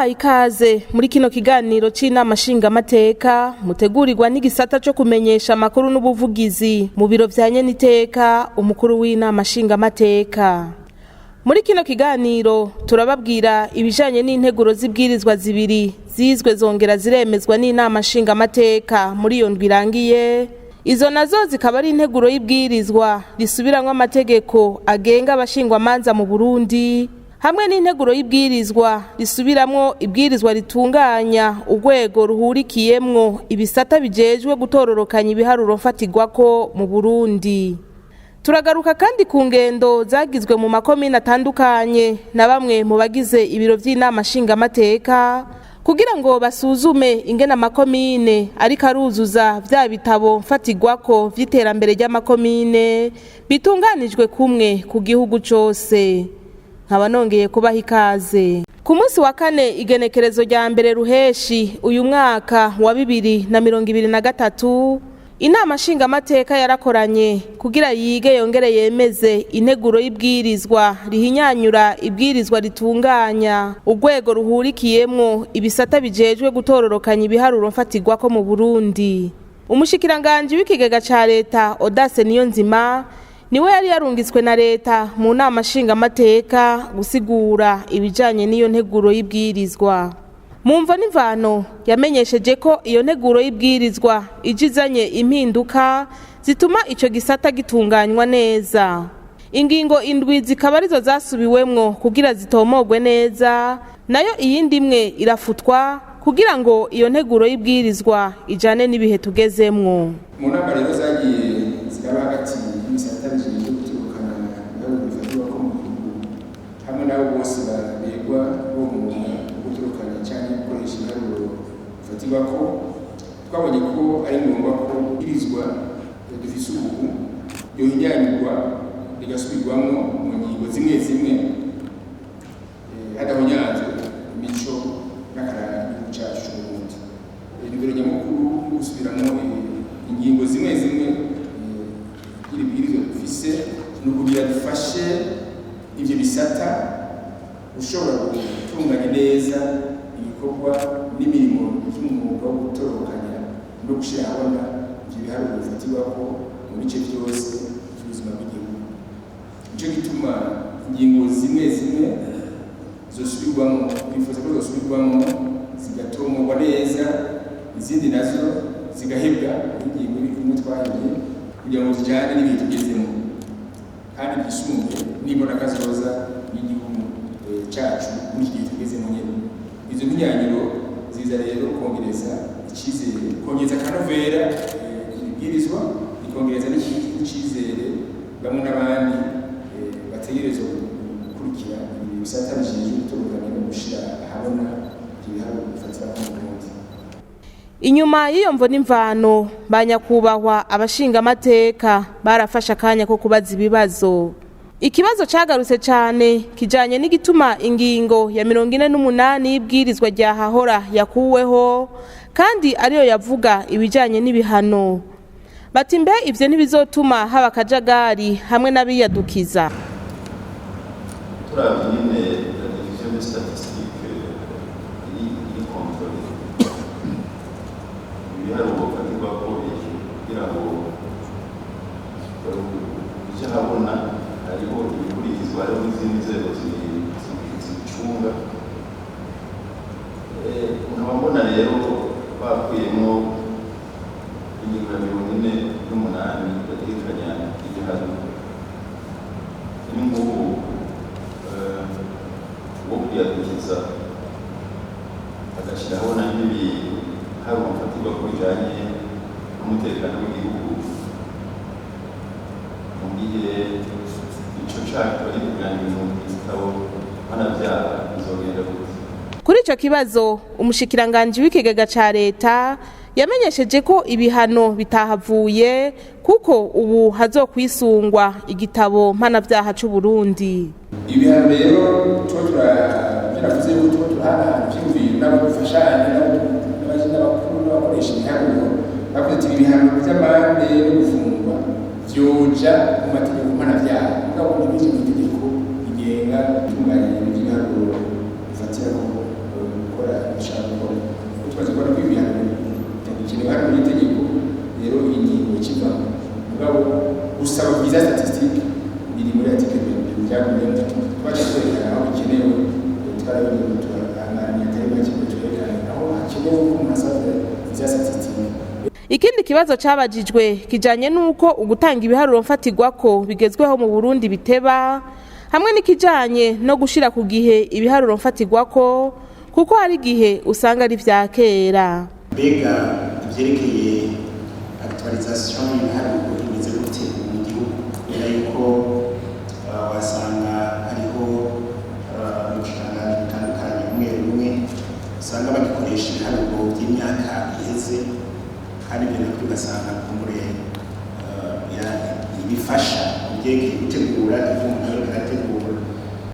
turabahaye ikaze muri kino kiganiro c'Inama Nshingamateka mutegurirwa n'igisata co kumenyesha amakuru n'ubuvugizi mu biro vya Nyeniteka umukuru w'Inama Nshingamateka. Muri kino kiganiro turababwira ibijanye n'integuro z'ibwirizwa zibiri zizwe zongera ziremezwa n'Inama Nshingamateka muri iyo ndwi irangiye. Izo nazo zikaba ari integuro y'ibwirizwa risubiramwo amategeko agenga abashingwamanza mu Burundi, hamwe n'integuro y'ibwirizwa risubiramwo ibwirizwa ritunganya urwego ruhurikiyemwo ibisata bijejwe gutororokanya ibiharuro mfatirwako mu Burundi. Turagaruka kandi ku ngendo zagizwe mu makomine atandukanye na bamwe mu bagize ibiro vy'Inama Nshingamateka kugira ngo basuzume ingene amakomine ariko aruzuza vya bitabo mfatirwako vy'iterambere ry'amakomine bitunganijwe kumwe ku gihugu cose. Nkaba nongeye kubaha ikaze. Ku munsi wa kane igenekerezo rya mbere ruheshi uyu mwaka wa 2023 Inama Nshingamateka yarakoranye kugira yige yongere yemeze integuro y'ibwirizwa rihinyanyura ibwirizwa ritunganya urwego ruhurikiyemwo ibisata bijejwe gutororokanya ibiharuro mfatirwako mu Burundi. Umushikiranganje w'ikigega ca leta Odase Niyonzima niwe yari yarungitswe na leta mu Nama Nshingamateka gusigura ibijanye n'iyo nteguro y'ibwirizwa. Mumva n'imvano yamenyesheje ko iyo nteguro y'ibwirizwa ijizanye impinduka zituma ico gisata gitunganywa neza. Ingingo indwi zikaba arizo zasubiwemwo kugira zitomogwe neza, nayo iyindi imwe irafutwa kugira ngo iyo nteguro y'ibwirizwa ijane n'ibihe tugezemwo. Mu nama rero zagiye ziraba hagati y'ibisata bijejwe guturukana ibiharuro bifatirwako mu gihugu hamwe n'abo bose babegwa bo mu guturukanya cyane gukoresha ibiharuro bifatirwako, twabonye ko ari ngombwa ko ibwirizwa dufise ubu yohinyanyurwa rigasubirwamwo mu ngingo zimwe zimwe hadahonyanzwe imico n'akaranga k'igihugu cacu c'Uburundi. Intumbero nyamukuru yo gusubiramwo ingingo zimwe zimwe y'ibwirizwa dufise ni ukugira dufashe ivyo bisata ushobora gutunganya neza ibikorwa n'imirimo y'umwuga wo gutororokanya no gushira ahabona ivyo biharuro bifatirwako mu bice vyose by'ubuzima bw'igihugu. Nico gituma ingingo zimwe zimwe zosubirwamo, bifuza ko zosubirwamo zigatomogwa neza, izindi nazo zigahebwa ingingo imwe twahebye kugira ngo zijane n'ibihe tugezemo kandi byisumbuye nibona kazoza y'igihugu cacu muri iki gihe tugezemo nyene. Izo mpinyanyiro ziza rero kongereza icizere, kongereza akanovera ibwirizwa, ikongereza n'icizere bamwe n'abandi bategerezwa gukurikira ibisata bijejwe gutororokanya no gushira ahabona ibiharuro bifatirwako mu Burundi. Inyuma y'iyo mvo n'imvano banyakubahwa abashingamateka barafasha akanya ko kubaza ibibazo. Ikibazo cagarutse cane kijanye n'igituma ingingo ya 48 y'ibwirizwa rya hahora yakuweho kandi ariyo yavuga ibijanye n'ibihano. Bati mbe ivyo ntibizotuma haba akajagari hamwe n'abiyadukiza. Ibiharuro bifatirwako kugira ngo ije habona hariho ibikurikizwa hariho n'izindi nzego zibicunga. Nkaba mbona rero bakuyemwo ingingo ya 48 bategekanya igihano. Ni ngubu wo kuyadukiza agashiraho n'ibindi hari umufatirwa ko bijanye n'umutekano w'igihugu mu gihe ico caka bari kuganira mu gitabo panavyaha bizogenda gute. Kuri ico kibazo umushikiranganje w'ikigega ca leta yamenyesheje ko ibihano bitahavuye kuko ubu hazokwisungwa igitabo mpanavyaha c'u Burundi. Ibihano rero turavuze ko turahana ivyumviro n'abadufashanya n'abakuru n'abakoresha ibiharuro bavuze ati ibihano by'amande no gufungwa vyoja mu mategeko mpanavyaha mugabo n'ibindi mu itegeko rigenga itunganya ry'ibiharuro bifatira ku gusaba visa statistique biri muri article 2 byagumye twaje kwerekana aho bikenewe twarabonye turamanya tema kimwe twerekana aho hakenewe ko umuntu asaba visa statistique. Ikindi kibazo cabajijwe kijanye nuko ugutanga ibiharuro mfatirwako bigezweho mu Burundi biteba hamwe n'ikijanye no gushira ku gihe ibiharuro mfatirwako kuko hari gihe usanga ari vya kera. Bega ivyerekeye actualisation y'ibiharuro bimeze gute mu gihugu era yuko wasanga hariho ubushakashatsi butandukanye bumwe usanga bagikoresha ibiharuro by'imyaka iheze kandi ibyo nabyo ugasanga kumbure bifasha ubyerekeye gutegura ibyo umuntu ariko arategura.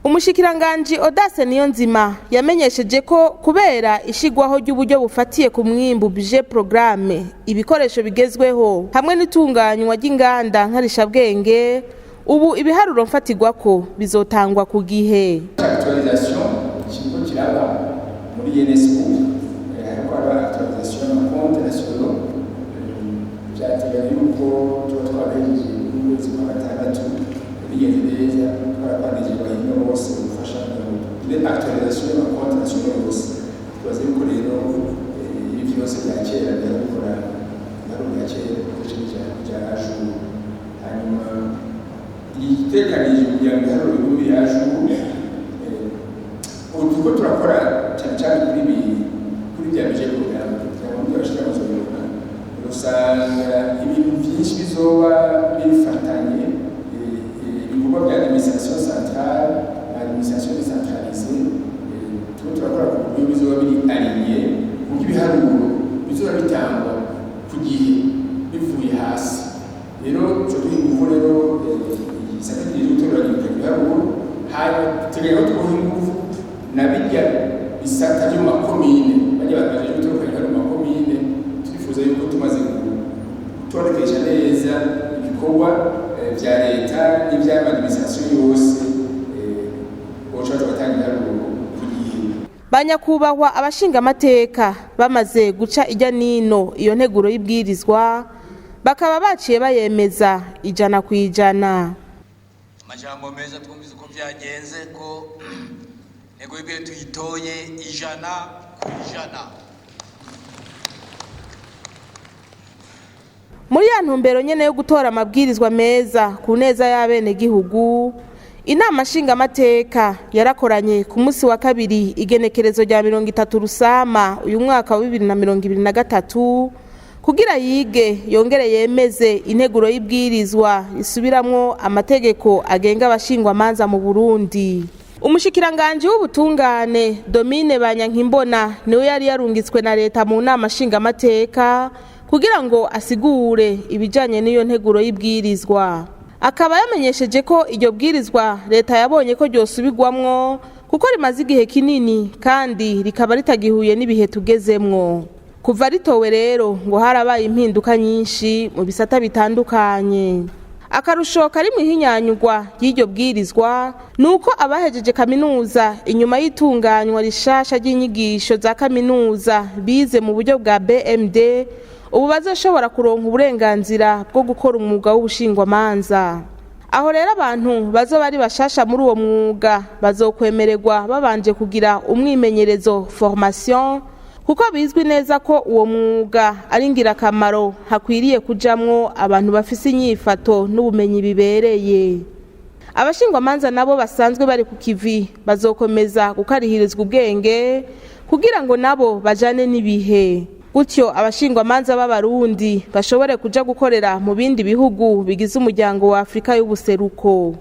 Umushikiranganji Audace Niyonzima yamenyesheje ko kubera ishigwaho ry'uburyo bufatiye ku mwimbu budget programme ibikoresho bigezweho hamwe n'itunganywa ry'inganda nkarishabwenge ubu ibiharuro mfatirwako bizotangwa ku gihe. Actualisation kigo kiraba muri UNESCO hariko actualisation ya compte national byateganya yuko twabahejeje n'ukwezi kwa gatandatu bigenze neza twarapanije abahinga bose gufasha mu actualisation ya compte national bose twaze yuko rero ibi byose bya kera byakora bya kera bya Juin hanyuma igitekanije kugira ngo ibiharuro bibe bya Juin uko turakora cyane kuri bya budget programme cyangwa mu byashaka usanga ibintu byinshi bizoba bifatanye ibikorwa bya administration centrale na administration décentralisée turakora ku buryo bizoba biri aligné kuko ibiharuro bizoba bitangwa ku gihe bivuye hasi rero cyo duhinga rero sakati y'utoranya ibiharuro hanyuma tegeko twuhinga na bijya bisata byo makomine bajya bakaje gutoranya mu makomine twifuza yuko tumaze gutorekesha neza ibikorwa bya leta n'ibya administration yose bocha tubatangira ku gihe. Banyakubahwa abashingamateka bamaze guca ijya nino iyo nteguro y'ibwirizwa bakaba baciye bayemeza 100%. Amajambo meza twumvise uko byagenze ko ego ibyo tuyitoye 100%. Muri ya ntumbero nyene yo gutora amabwirizwa meza ku neza y'abene gihugu, Inama Nshingamateka yarakoranye ku munsi wa kabiri igenekerezo rya 30 Rusama uyu mwaka wa 2023 kugira yige yongere yemeze integuro y'ibwirizwa isubiramwo amategeko agenga abashingwa manza mu Burundi. Umushikiranganji w'ubutungane Domine Banyankimbona niwe yari yarungitswe na leta mu Nama Nshingamateka kugira ngo asigure ibijanye n'iyo nteguro y'ibwirizwa. Akaba yamenyesheje ko iryo bwirizwa leta yabonye ko ryosubirwamwo kuko rimaze igihe kinini kandi rikaba ritagihuye n'ibihe tugezemwo. Kuva ritowe rero ngo harabaye impinduka nyinshi mu bisata bitandukanye. Akarusho kari mu hinyanyugwa y'iryo bwirizwa nuko abahejeje kaminuza inyuma y'itunganywa rishasha ry'inyigisho za kaminuza bize mu buryo bwa BMD ubu bazoshobora kuronka uburenganzira bwo gukora umwuga w'ubushingwamanza. Aho rero abantu bazoba ari bashasha muri uwo mwuga bazokwemererwa babanje kugira umwimenyerezo formation kuko bizwi neza ko uwo mwuga ari ngirakamaro hakwiriye kujamwo abantu bafise inyifato n'ubumenyi bibereye. Abashingwamanza nabo basanzwe bari ku kivi bazokomeza gukarihirizwa ubwenge kugira ngo nabo bajane n'ibihe. Gutyo abashingwamanza b'abarundi bashobore kuja gukorera mu bindi bihugu bigize umuryango wa Afrika y'ubuseruko.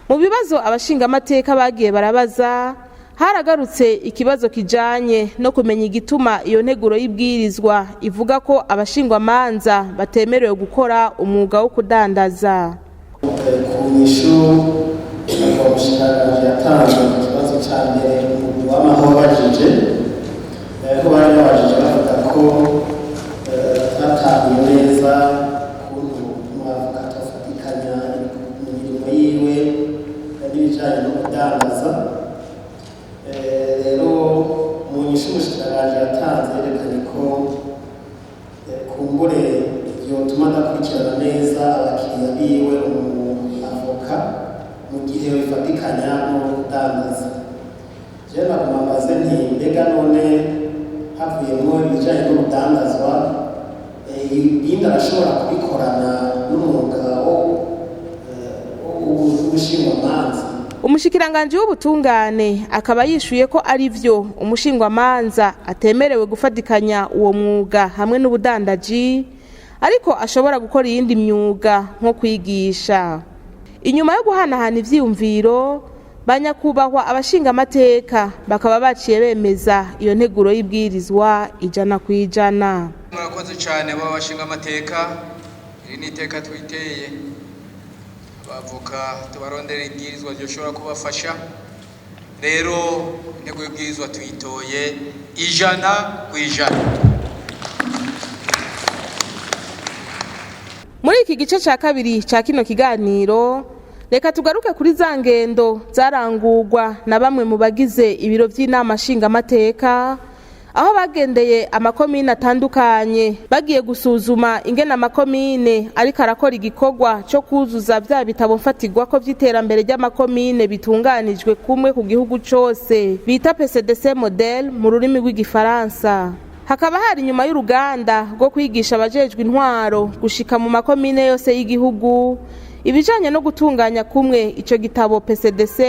Mu bibazo abashingamateka bagiye barabaza haragarutse ikibazo kijanye no kumenya igituma iyo nteguro y'ibwirizwa ivuga ko abashingwamanza batemerewe gukora umwuga wo kudandaza. Kumisho umushikiranganji yatanze ikibazo cyane w'amaho bajije ko bari bajije bavuga ko atabiye neza kuntu umwavoka atafatikanya imirimo yiwe n'ibijanye no kudandaza. Rero mu nyishu umushikiranganji yatanze yerekanye ko kumbure yotuma adakurikirana neza abakiriya biwe mu gihe bifatikanya no kudandaza. Je nakumamaze nti mbega none havuyemo ibijanye n'urudandazwa yindi arashobora kubikorana n'umwuga w'ubushingwamanza. Umushikiranganje w'ubutungane akaba yishuye ko ari vyo umushingwamanza atemerewe gufatikanya uwo mwuga hamwe n'ubudandaji, ariko ashobora gukora iyindi myuga nko kwigisha. Inyuma yo guhanahana ivyiyumviro, banyakubahwa abashingamateka bakaba baciye bemeza iyo nteguro y'ibwirizwa 100%. Murakoze cyane b'abashingamateka, iri ni iteka twiteye. Abavoka tubarondera ibwirizwa ryoshobora kubafasha. Rero intego y'ibwirizwa tuyitoye 100%. Muri iki gice ca kabiri ca kino kiganiro, reka tugaruke kuri za ngendo zarangurwa na bamwe mu bagize ibiro by'inama nshingamateka, aho bagendeye amakomine atandukanye bagiye gusuzuma ingene amakomine ariko arakora igikorwa cyo kuzuza vya bitabo mfatirwa ko vy'iterambere ry'amakomine bitunganijwe kumwe ku gihugu cose bita PCDC model mu rurimi rw'igifaransa. Hakaba hari nyuma y'uruganda rwo kwigisha abajejwe intwaro gushika mu makomine yose y'igihugu ibijanye no gutunganya kumwe ico gitabo PCDC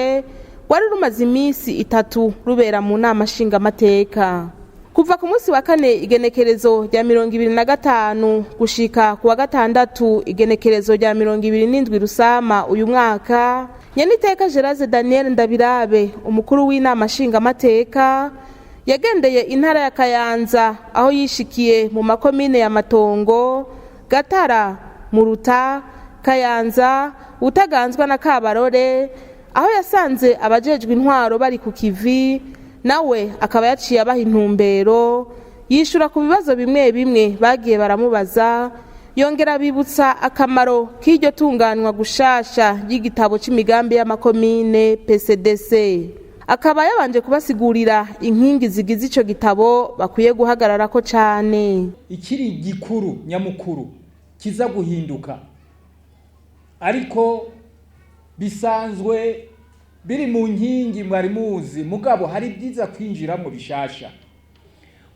wari rumaze imisi 3 rubera mu nama nshingamateka. Kuva ku munsi wa 4 igenekerezo rya 2025 gushika ku wa 6 igenekerezo rya 27 Rusama uyu mwaka, Nyeniteka Gerard Daniel Ndabirabe umukuru w'inama nshingamateka yagendeye intara ya Kayanza, aho yishikiye mu makomine ya Matongo, Gatara, Muruta, Kayanza, Utaganzwa na Kabarore, aho yasanze abajejwe intwaro bari ku kivi, nawe akaba yaciye abaha intumbero yishura ku bibazo bimwe bimwe bagiye baramubaza, yongera bibutsa akamaro k'iryo tunganwa gushasha y'igitabo c'imigambi y'amakomine PCDC. Akaba yabanje kubasigurira inkingi zigize ico gitabo bakwiye guhagararako cane. Ikiri gikuru nyamukuru kiza guhinduka, ariko bisanzwe biri mu nkingi mwari muzi, mugabo hari byiza kwinjiramo bishasha.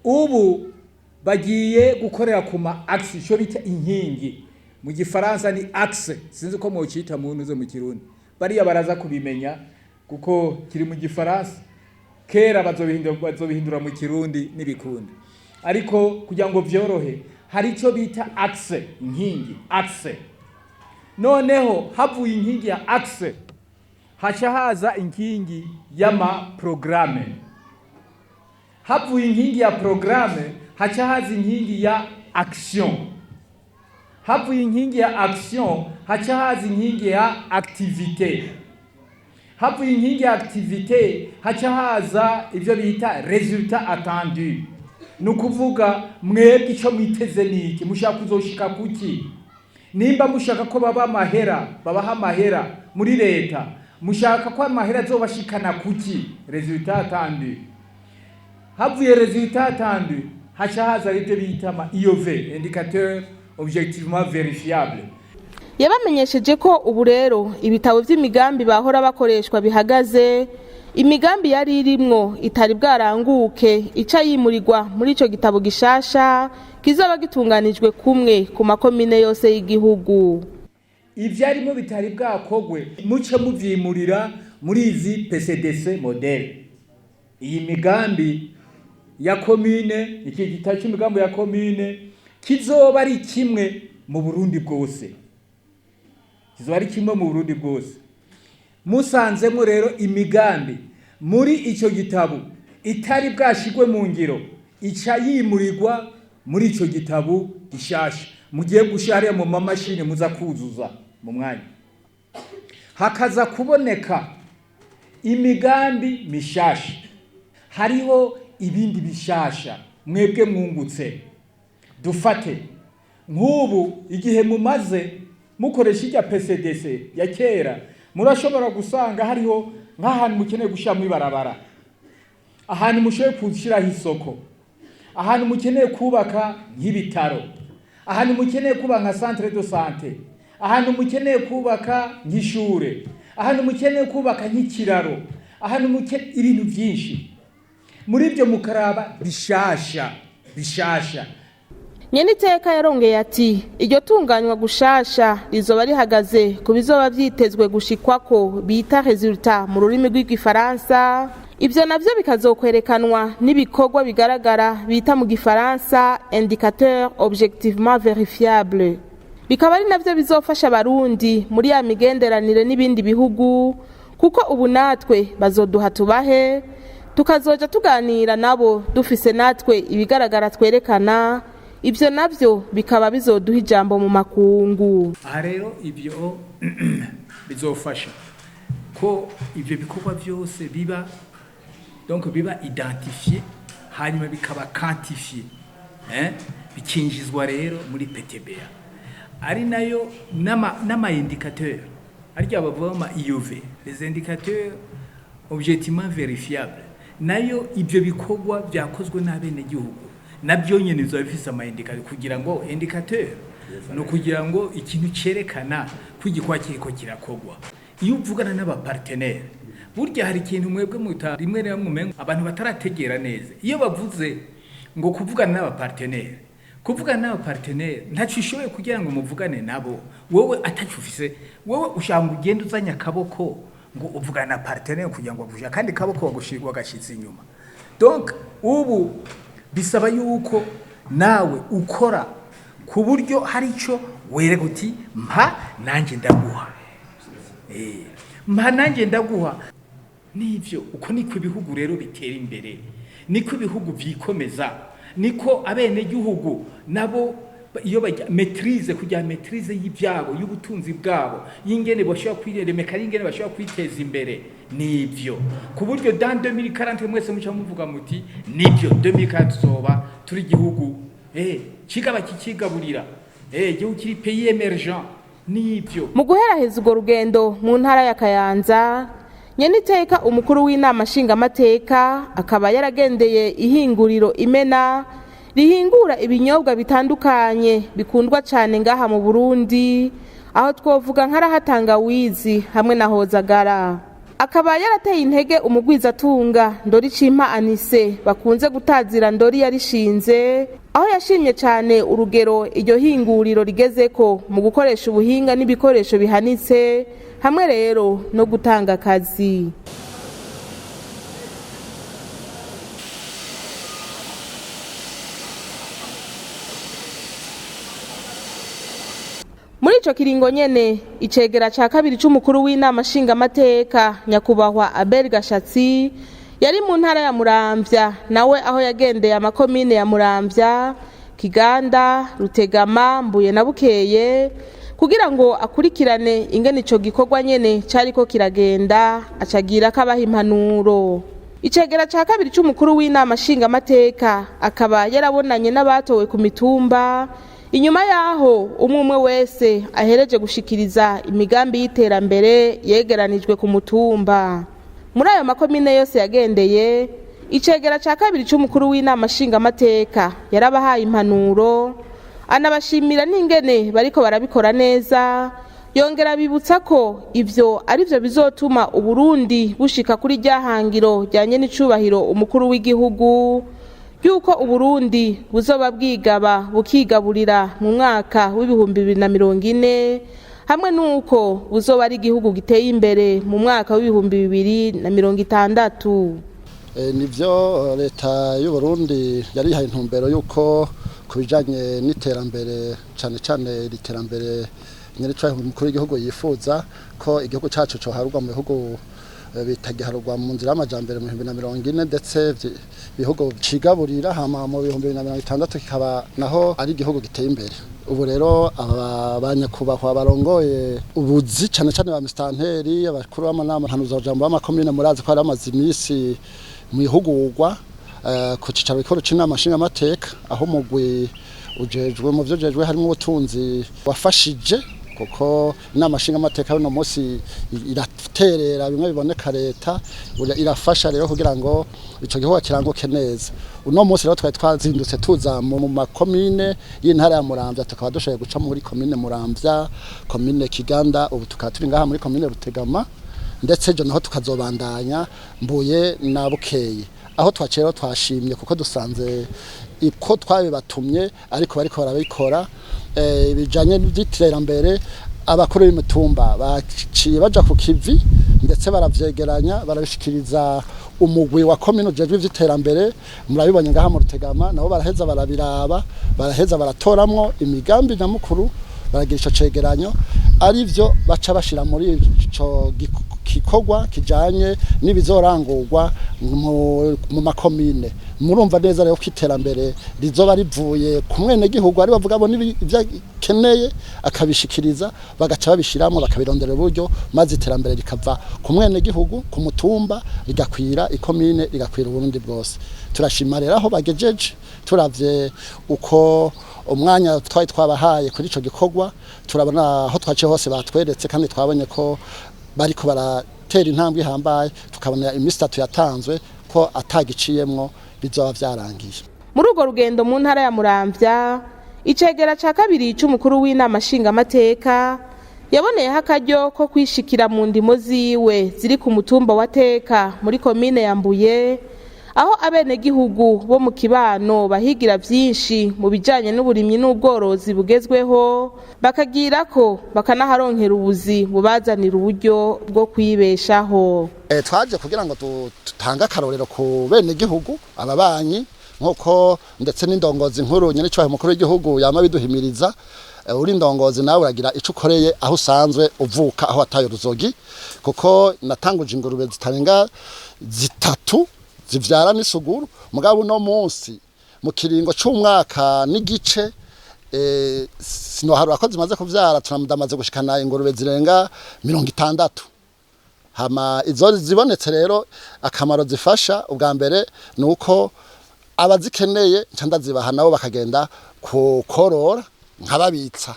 Ubu bagiye gukorera ku ma axe, ico bita inkingi mu gifaransa ni axe, sinzi ko mu cita muntu zo mu Kirundi, bariya baraza kubimenya kuko kiri mu gifaransa, kera bazobihindura mu Kirundi n'ibikundi. Ariko kugira ngo vyorohe, hari ico bita axe, inkingi axe. Noneho havuye inkingi ya axe haca haza inkingi y'ama programme. Havuye inkingi ya programme haca haza inkingi ya action. Havuye inkingi ya action haca haza inkingi ya activité. Havuye inkingi ya activité haca haza ivyo bita résultat attendu. Nukuvuga mwebwe ico mwiteze niki, mushaka kuzoshika kuki? Nimba mushaka ko babaha amahera muri leta, mushaka ko amahera azobashikana kuki? Résultat attendu. Havuye résultat attendu haca haza ivyo bita ama IOV, indicateur objectivement vérifiable. Yabamenyesheje ko ubu rero ibitabo vy'imigambi bahora bakoreshwa bihagaze, imigambi yari irimwo itari bwaranguke ica yimurirwa muri ico gitabo gishasha kizoba gitunganijwe kumwe ku makomine yose y'igihugu. Ivyarimo bitari bwakogwe muce muvyimurira muri izi PCDC model. Iyi migambi ya komine, iki gitabo c'imigambi ya komine kizoba ari kimwe mu Burundi bwose. Kizoba ari kimwe mu Burundi bwose. Musanzemo rero imigambi muri ico gitabo itari bwashigwe mu ngiro, ica yimurirwa muri ico gitabo gishasha. Mugiye gushariya mu mamashini muza kuzuza mu mwanya. Hakaza kuboneka imigambi mishasha. Hariho ibindi bishasha mwebwe mwungutse. Dufate nk'ubu igihe mumaze mukoresha irya PCDC ya kera, murashobora gusanga hariho nk'ahantu mukeneye gushira mu ibarabara, ahantu mushoboye kushiraho isoko, ahantu mukeneye kubaka nk'ibitaro, ahantu mukeneye kubaka nka centre de santé, ahantu mukeneye kubaka nk'ishure, ahantu mukeneye kubaka nk'ikiraro, ahantu mukeneye ibintu byinshi, muri ibyo mukaraba bishasha. Nyeniteka yarongeye ati iryo tunganywa gushasha rizoba rihagaze ku bizoba vyitezwe gushikwako bita resultat mu rurimi rw'igifaransa. Ibyo navyo bikazokwerekanwa n'ibikorwa bigaragara bita mu gifaransa indicateur objectivement verifiable. Bikaba ari navyo bizofasha abarundi muri ya migenderanire n'ibindi bihugu, kuko ubu natwe bazoduha tubahe, tukazoja tuganira nabo dufise natwe ibigaragara twerekana. Ibyo navyo bikaba bizoduha ijambo mu makungu. Aha rero ibyo bizofasha ko ibyo bikorwa byose biba identifié, hanyuma bikaba quantifié, bikinjizwa rero muri PTBA. Ari nayo n'ama indicateur arya bavoma IOV, les indicateurs objectivement vérifiables, nayo ibyo bikorwa byakozwe n'abene gihugu nabyo nyene bizoba bifise ama indicateur, kugira ngo indicateur no kugira ngo ikintu cerekana kwigikwa kiriko kirakogwa. Iyo uvugana n'aba partenaire, burya hari ikintu mwebwe muta rimwe rero mumenye abantu batarategera neza. Iyo bavuze ngo kuvugana n'aba partenaire ntacishoboye kugira ngo muvugane nabo, wowe atacufise, wowe ushanga ugenda uzanya kaboko ngo uvugana na partenaire kugira ngo avuja kandi kaboko bagushirwa gashitsi inyuma. Donc ubu bisaba yuko nawe ukora ku buryo hari ico wereka uti mpa nanjye ndaguha. Nivyo uko niko ibihugu rero bitera imbere, niko ibihugu vyikomeza, niko abene gihugu nabo iyo bajya maîtrise y'ibyabo, y'ubutunzi bwabo, y'ingene bashobora kwiremeka, y'ingene bashobora kwiteza imbere. Nivyo ku buryo dans 2040 mwese muca muvuga muti nivyo 2040 zoba turi gihugu kigaba kikigaburira gihugu kiri pays émergent. Nivyo mu guheraheza urwo rugendo mu ntara ya Kayanza, Nyeniteka umukuru w'Inama Nshingamateka akaba yaragendeye ihinguriro Imena rihingura ibinyobwa bitandukanye bikundwa cyane ngaha mu Burundi, aho twovuga nk'arahatanga wizi hamwe na hozagara. Akaba yarateye intege umugwizatunga Ndori Cimpa Anise bakunze gutazira Ndori yarishinze, aho yashimye cyane urugero iryo hinguriro rigezeko mu gukoresha ubuhinga n'ibikoresho bihanitse, hamwe rero no gutanga akazi. Muri ico kiringo nyene, icegera ca kabiri c'umukuru w'Inama Nshingamateka nyakubahwa Abel Gashatsi yari mu ntara ya Muramvya, nawe aho yagendeye amakomine ya Muramvya, Kiganda, Rutegama, Mbuye na Bukeye, kugira ngo akurikirane ingene ico gikorwa nyene cariko kiragenda, acagira kabaha impanuro. Icegera ca kabiri c'umukuru w'Inama Nshingamateka akaba yarabonanye n'abatowe ku mitumba, inyuma yaho umwe wese ahereje gushikiriza imigambi y'iterambere yegeranijwe ku mutumba. Muri ayo makomine yose yagendeye, icegera ca kabiri c'umukuru w'Inama Nshingamateka yarabahaye impanuro, anabashimira n'ingene bariko barabikora neza, yongera bibutsa ko ivyo ari byo bizotuma Uburundi bushika kuri ryahangiro ryanye n'icubahiro umukuru w'igihugu, yuko Uburundi buzoba bwigaba bukigaburira mu mwaka w'2040, hamwe nuko buzoba ari igihugu giteye imbere mu mwaka w'2060. Nivyo leta y'u Burundi yari haye intumbero yuko kubijanye n'iterambere cyane l'iterambere nyericwa umukuru w'igihugu yifuza ko igihugu cacu cyo harugwa mu bihugu bitagiharugwa mu nzira y'amajambere mu 2040, ndetse bihugu cigaburira hama mu 2060 kikaba naho ari igihugu giteye imbere. Ubu rero abanyakubahwa barongoye ubuzi cyane ba mistanteri, abakuru b'amanama ntanuzojambo b'amakomine, murazi ko ari amazi imisi mu ihugurwa ku cicaro gikuru c'Inama Nshingamateka, aho mugwi ujejwe mu vyojejwe harimo ubutunzi wafashije, kuko Inama Nshingamateka uno munsi iraterera bimwe biboneka leta irafasha rero kugira ngo ico gihugu kiranguke neza. Uno munsi rero twari twazindutse tuza mu makomine y'intara ya Muramvya, tukaba dushoboye guca muri komine Muramvya, komine Kiganda, ubu tukaba turi ngaha muri komine Rutegama, ndetse ejo naho tukazobandanya Mbuye na Bukeye aho twacero twashimye kuko dusanze iko twabibatumye ariko bariko barabikora bijanye n'iterambere abakuru b'imitumba baciye baja ku kivi ndetse baravyegeranya barabishikiriza umugwi wa komine jeje vy'iterambere murabibonye ngaha mu Rutegama nabo baraheza barabiraba baraheza baratoramwo imigambi nyamukuru baragira ico cegeranyo arivyo baca bashira muri ico gikorwa kijanye n'ibizorangurwa mu makomine murumva neza rero ko iterambere rizoba rivuye ku mwene gihugu ari bavuga bo n'ivyakeneye akabishikiriza bagaca babishiramo bakabirondera uburyo maze iterambere rikava ku mwene gihugu ku mutumba rigakwira ikomine rigakwira uburundi bwose turashima rero aho bagejeje turavye uko umwanya twabahaye kuri ico gikorwa turabona aho twaciye hose batweretse kandi twabonye ko bariko baratera intambwe ihambaye tukabona imisi 3 yatanzwe ko atagiciyemwo bizoba vyarangiye muri urwo rugendo mu ntara ya Muramvya icegera ca kabiri c'umukuru w'Inama Nshingamateka yaboneyeho akaryo ko kwishikira mu ndimo ziwe ziri ku mutumba wa Teka muri komine ya Mbuye aho abenegihugu bo mu kibano bahigira vyinshi mu bijanye n'uburimyi n'ubworozi bugezweho bakagira ko bakanaharonkera ubuzi bubazanira uburyo bwo kwibeshaho twaje kugira ngo tutange akarorero ku benegihugu ababanyi nkuko ndetse n'indongozi nkuru nyene cyo mukuru w'igihugu yama biduhimiriza uri ndongozi nawe uragira ico ukoreye aho usanzwe uvuka aho atayo ruzogi kuko natanguje ingurube zitarenga 3 zivyara n'isuguru mugabo no munsi mu kiringo c'umwaka n'igice sino haru akoze maze kuvyara tunamudamaze gushikana ingurube zirenga 60 hama izo zibonetse rero akamaro zifasha ubwa mbere nuko abazikeneye cyanda zibaha nabo bakagenda kukorora nkababitsa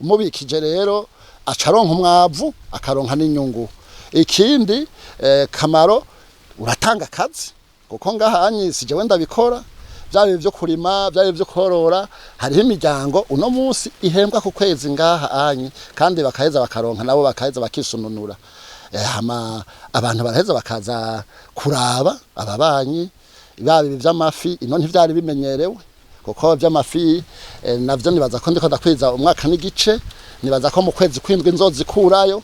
umubikije rero acaronka umwavu akaronka n'inyungu ikindi kamaro uratanga akazi kuko ngahanyi sije wenda bikora byabe byo kurima byabe byo korora hariho imiryango uno munsi ihembwa ku kwezi ngaha anyi kandi bakaheza bakaronka nabo bakaheza bakisununura hama abantu baraheza bakaza kuraba ababanyi babe by'amafi ino ntivyari bimenyerewe kuko by'amafi navyo nibaza ko ndiko ndakwiza umwaka n'igice nibaza ko mu kwezi kwindwi nzozikurayo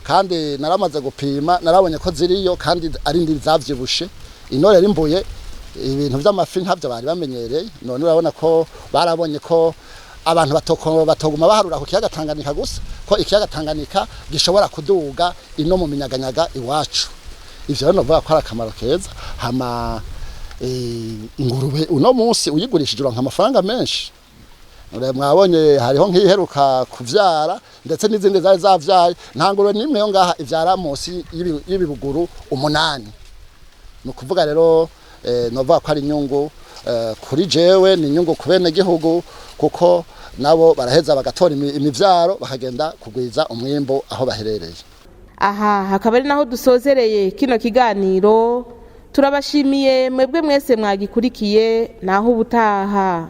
kandi naramaze gupima narabonye ko ziriyo kandi ari ndi zavyibushe ino rero Mbuye ibintu by'amafi ntabyo bari bamenyereye none urabona ko barabonye ko abantu batoguma baharura ku kiyaga Tanganyika gusa ko ikiyaga Tanganyika gishobora kuduga ino mu minyaganyaga iwacu ivyo rero novuga ko ari akamaro keza hama ingurube uno munsi uyigurishije uronka amafaranga menshi mwabonye hariho nk'iheruka kuvyara ndetse n'izindi zari zavyaye nta ngurube nimwe yo ngaha ivyara munsi y'ibibuguru 8 nukuvuga rero novuga ko ari inyungu kuri jewe ni inyungu ku bene gihugu kuko nabo baraheza bagatora imivyaro bakagenda kugwiza umwimbo aho baherereye aha hakaba ari naho dusozereye kino kiganiro turabashimiye mwebwe mwese mwagikurikiye naho ubutaha